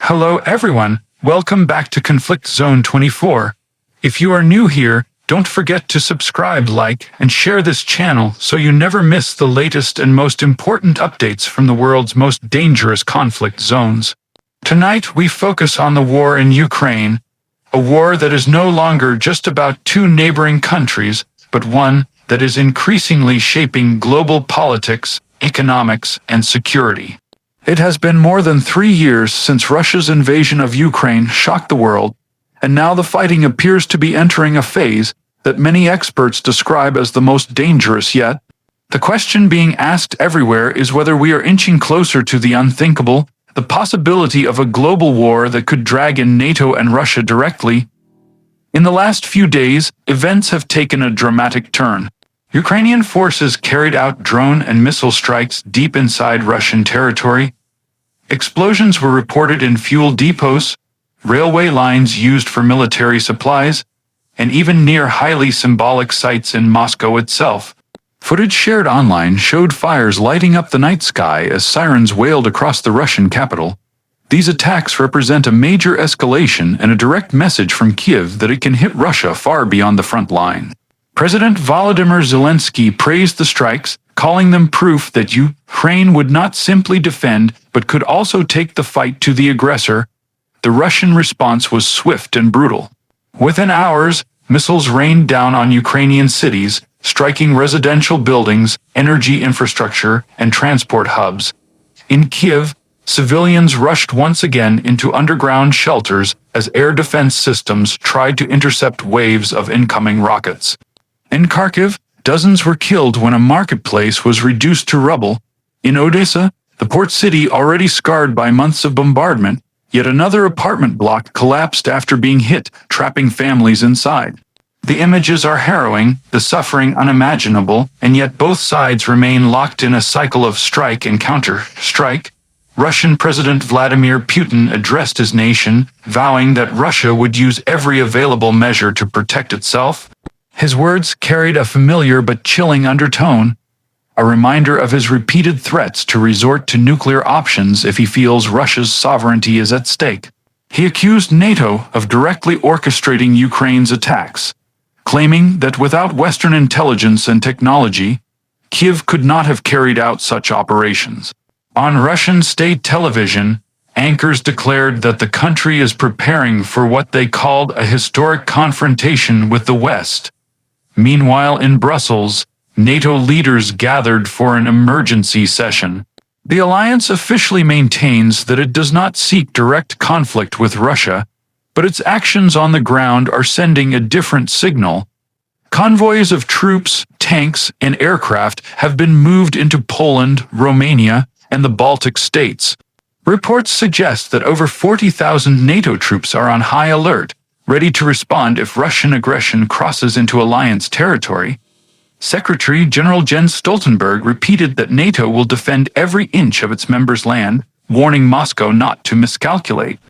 Hello everyone, welcome back to Conflict Zone 24. If you are new here, don't forget to subscribe, like, and share this channel so you never miss the latest and most important updates from the world's most dangerous conflict zones. Tonight we focus on the war in Ukraine, a war that is no longer just about two neighboring countries, but one that is increasingly shaping global politics, economics, and security. It has been more than 3 years since Russia's invasion of Ukraine shocked the world, and now the fighting appears to be entering a phase that many experts describe as the most dangerous yet. The question being asked everywhere is whether we are inching closer to the unthinkable, the possibility of a global war that could drag in NATO and Russia directly. In the last few days, events have taken a dramatic turn. Ukrainian forces carried out drone and missile strikes deep inside Russian territory. Explosions were reported in fuel depots, railway lines used for military supplies, and even near highly symbolic sites in Moscow itself. Footage shared online showed fires lighting up the night sky as sirens wailed across the Russian capital. These attacks represent a major escalation and a direct message from Kiev that it can hit Russia far beyond the front line. President Volodymyr Zelensky praised the strikes, calling them proof that Ukraine would not simply defend but could also take the fight to the aggressor. The Russian response was swift and brutal. Within hours, missiles rained down on Ukrainian cities, striking residential buildings, energy infrastructure, and transport hubs. In Kiev, civilians rushed once again into underground shelters as air defense systems tried to intercept waves of incoming rockets. In Kharkiv, dozens were killed when a marketplace was reduced to rubble. In Odessa, the port city already scarred by months of bombardment, yet another apartment block collapsed after being hit, trapping families inside. The images are harrowing, the suffering unimaginable, and yet both sides remain locked in a cycle of strike and counter-strike. Russian President Vladimir Putin addressed his nation, vowing that Russia would use every available measure to protect itself. His words carried a familiar but chilling undertone, a reminder of his repeated threats to resort to nuclear options if he feels Russia's sovereignty is at stake. He accused NATO of directly orchestrating Ukraine's attacks, claiming that without Western intelligence and technology, Kiev could not have carried out such operations. On Russian state television, anchors declared that the country is preparing for what they called a historic confrontation with the West. Meanwhile, in Brussels, NATO leaders gathered for an emergency session. The alliance officially maintains that it does not seek direct conflict with Russia, but its actions on the ground are sending a different signal. Convoys of troops, tanks, and aircraft have been moved into Poland, Romania, and the Baltic states. Reports suggest that over 40,000 NATO troops are on high alert, ready to respond if Russian aggression crosses into alliance territory. Secretary General Jens Stoltenberg repeated that NATO will defend every inch of its members' land, warning Moscow not to miscalculate.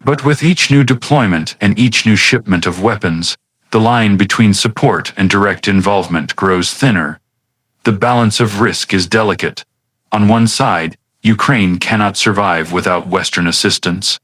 But with each new deployment and each new shipment of weapons, the line between support and direct involvement grows thinner. The balance of risk is delicate. On one side, Ukraine cannot survive without Western assistance.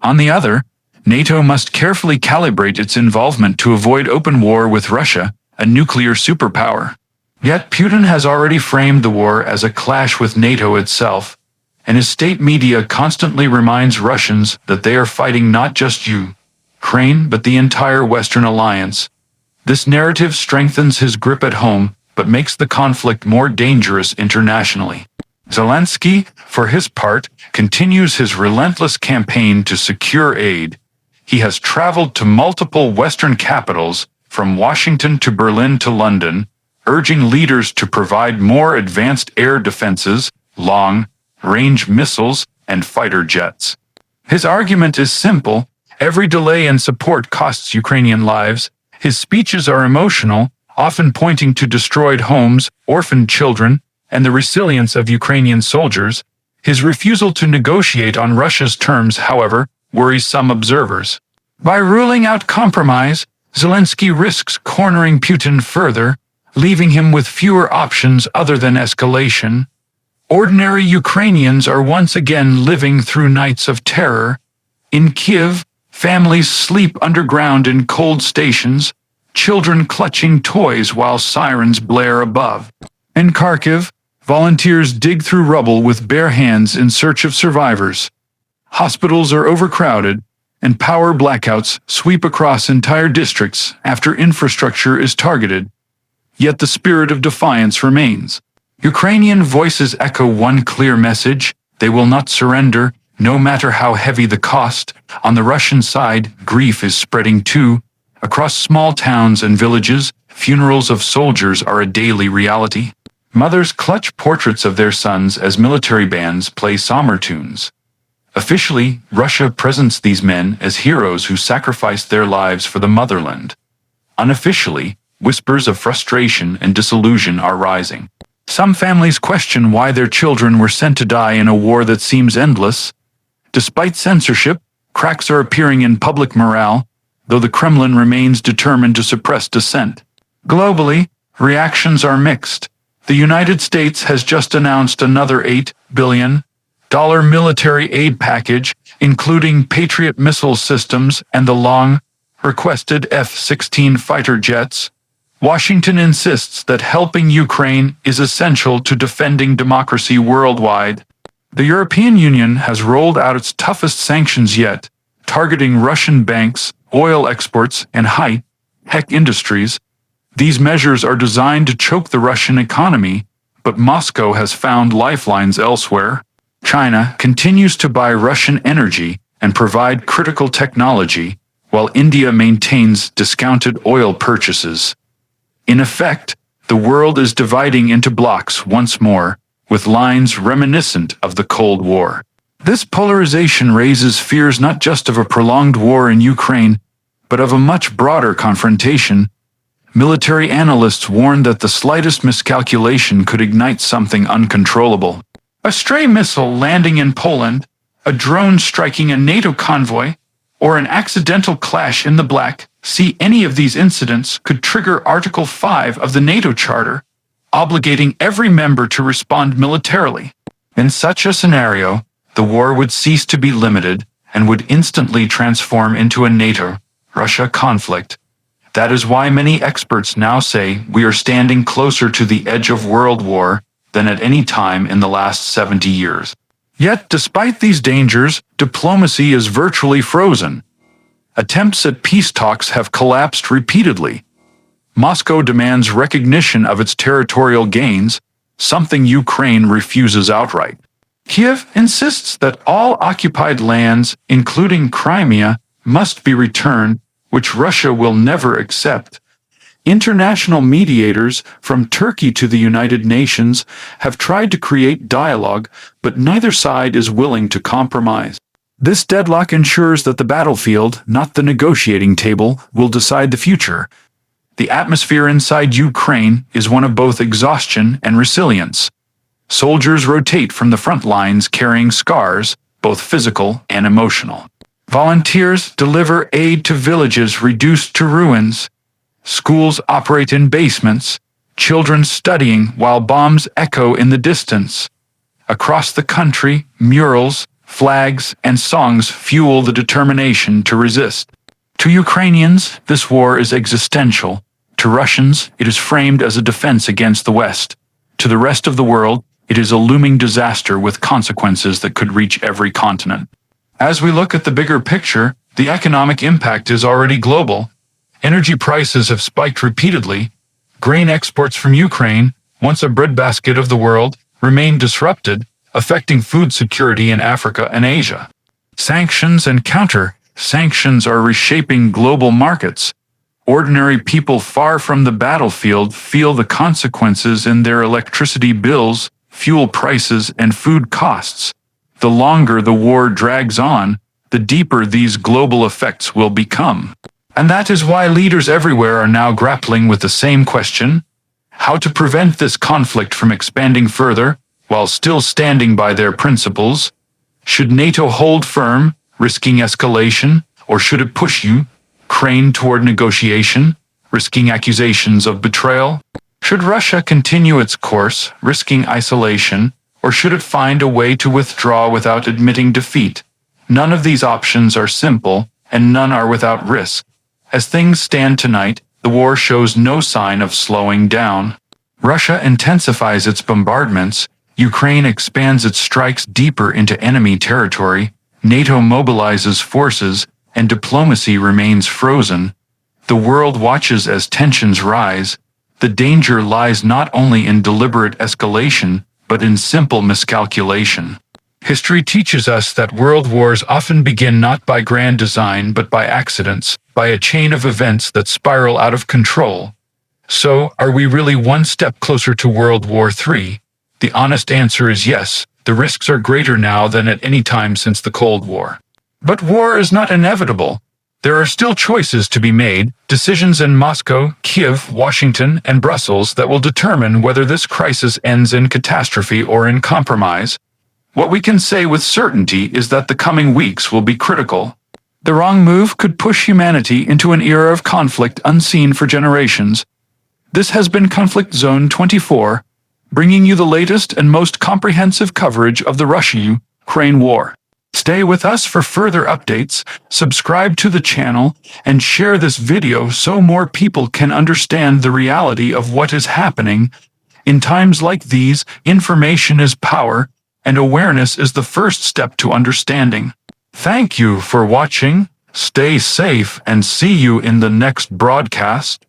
On the other, NATO must carefully calibrate its involvement to avoid open war with Russia, a nuclear superpower. Yet Putin has already framed the war as a clash with NATO itself, and his state media constantly reminds Russians that they are fighting not just Ukraine but the entire Western alliance. This narrative strengthens his grip at home, but makes the conflict more dangerous internationally. Zelensky, for his part, continues his relentless campaign to secure aid. He has traveled to multiple Western capitals, from Washington to Berlin to London, urging leaders to provide more advanced air defenses, long-range missiles, and fighter jets. His argument is simple: every delay in support costs Ukrainian lives. His speeches are emotional, often pointing to destroyed homes, orphaned children, and the resilience of Ukrainian soldiers. His refusal to negotiate on Russia's terms, however, worries some observers. By ruling out compromise, Zelensky risks cornering Putin further, leaving him with fewer options other than escalation. Ordinary Ukrainians are once again living through nights of terror. In Kiev, families sleep underground in cold stations, children clutching toys while sirens blare above. In Kharkiv, volunteers dig through rubble with bare hands in search of survivors. Hospitals are overcrowded, and power blackouts sweep across entire districts after infrastructure is targeted. Yet the spirit of defiance remains. Ukrainian voices echo one clear message: they will not surrender, no matter how heavy the cost. On the Russian side, grief is spreading too. Across small towns and villages, funerals of soldiers are a daily reality. Mothers clutch portraits of their sons as military bands play somber tunes. Officially, Russia presents these men as heroes who sacrificed their lives for the motherland. Unofficially, whispers of frustration and disillusion are rising. Some families question why their children were sent to die in a war that seems endless. Despite censorship, cracks are appearing in public morale, though the Kremlin remains determined to suppress dissent. Globally, reactions are mixed. The United States has just announced another $8 billion military aid package, including Patriot missile systems and the long-requested F-16 fighter jets. Washington insists that helping Ukraine is essential to defending democracy worldwide. The European Union has rolled out its toughest sanctions yet, targeting Russian banks, oil exports, and high-tech industries. These measures are designed to choke the Russian economy, but Moscow has found lifelines elsewhere. China continues to buy Russian energy and provide critical technology, while India maintains discounted oil purchases. In effect, the world is dividing into blocks once more, with lines reminiscent of the Cold War. This polarization raises fears not just of a prolonged war in Ukraine, but of a much broader confrontation. Military analysts warn that the slightest miscalculation could ignite something uncontrollable. A stray missile landing in Poland, a drone striking a NATO convoy, or an accidental clash in the Black Sea, any of these incidents could trigger Article 5 of the NATO Charter, obligating every member to respond militarily. In such a scenario, the war would cease to be limited and would instantly transform into a NATO-Russia conflict. That is why many experts now say we are standing closer to the edge of world war than at any time in the last 70 years. Yet, despite these dangers, diplomacy is virtually frozen. Attempts at peace talks have collapsed repeatedly. Moscow demands recognition of its territorial gains, something Ukraine refuses outright. Kiev insists that all occupied lands, including Crimea, must be returned, which Russia will never accept. International mediators, from Turkey to the United Nations, have tried to create dialogue, but neither side is willing to compromise. This deadlock ensures that the battlefield, not the negotiating table, will decide the future. The atmosphere inside Ukraine is one of both exhaustion and resilience. Soldiers rotate from the front lines carrying scars, both physical and emotional. Volunteers deliver aid to villages reduced to ruins. Schools operate in basements, children studying while bombs echo in the distance. Across the country, murals, flags, and songs fuel the determination to resist. To Ukrainians, this war is existential. To Russians, it is framed as a defense against the West. To the rest of the world, it is a looming disaster with consequences that could reach every continent. As we look at the bigger picture, the economic impact is already global. Energy prices have spiked repeatedly. Grain exports from Ukraine, once a breadbasket of the world, remain disrupted, affecting food security in Africa and Asia. Sanctions and counter-sanctions are reshaping global markets. Ordinary people far from the battlefield feel the consequences in their electricity bills, fuel prices, and food costs. The longer the war drags on, the deeper these global effects will become. And that is why leaders everywhere are now grappling with the same question: how to prevent this conflict from expanding further while still standing by their principles. Should NATO hold firm, risking escalation, or should it push Ukraine toward negotiation, risking accusations of betrayal? Should Russia continue its course, risking isolation, or should it find a way to withdraw without admitting defeat? None of these options are simple, and none are without risk. As things stand tonight, the war shows no sign of slowing down. Russia intensifies its bombardments, Ukraine expands its strikes deeper into enemy territory, NATO mobilizes forces, and diplomacy remains frozen. The world watches as tensions rise. The danger lies not only in deliberate escalation, but in simple miscalculation. History teaches us that world wars often begin not by grand design but by accidents, by a chain of events that spiral out of control. So, are we really one step closer to World War III? The honest answer is yes. The risks are greater now than at any time since the Cold War. But war is not inevitable. There are still choices to be made, decisions in Moscow, Kiev, Washington, and Brussels that will determine whether this crisis ends in catastrophe or in compromise. What we can say with certainty is that the coming weeks will be critical. The wrong move could push humanity into an era of conflict unseen for generations. This has been Conflict Zone 24, bringing you the latest and most comprehensive coverage of the Russia-Ukraine war. Stay with us for further updates, subscribe to the channel, and share this video so more people can understand the reality of what is happening. In times like these, information is power, and awareness is the first step to understanding. Thank you for watching, stay safe, and see you in the next broadcast.